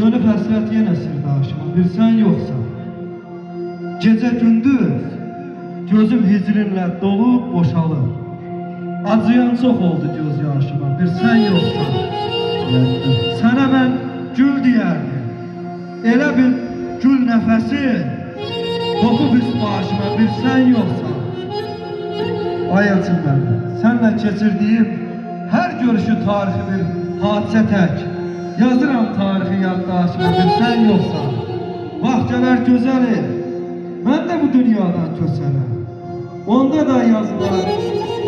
Dönüp həsrət yenə sirdaşıma, bir sən yoxsan. Gecə gündüz gözüm hicrinlə dolub boşalır. Acıyan çox oldu göz yaşıma, bir sən yoxsan. Sənə mən gül deyərdim, elə bir gül nəfəsi qopub üst başıma, bir sən yoxsan. Ay açın mən, sənlə keçirdiyim hər görüşü tarixi bir hadisə tək. Yazıram tarixi yaddaşıma, bir sən yoxsan. Vaxt gələr gözəlim, mən də bu dünyadan köçərəm. Onda da yazılar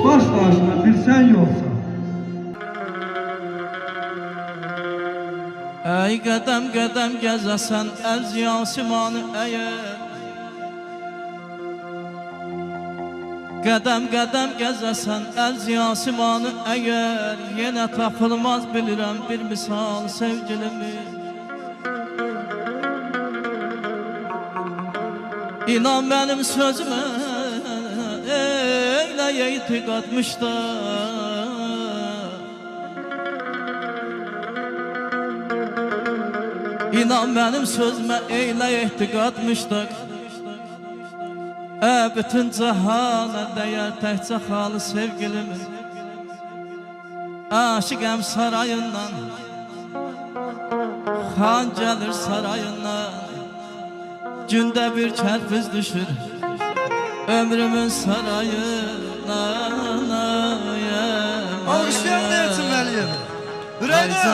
baş daşına, bir sən yoxsan. Ey qədəm qədəm gəzəsən əz yasimanı əgər, qədəm qədəm gəzəsən əz yasimanı əgər, yenə tapılmaz bilirəm bir misal sevgilimi. İnan mənim sözümə eylə etiqadmışda, İnan mənim sözümə eylə etiqadmışda. Bütün cahana dəyər təkcə xalı sevgilimi. Aşıqəm sarayından, xan gəlir sarayından, gündə bir kərpiz düşür ömrümün sarayına. Alışlayan Elçin Vəliyev. Ürəyinə.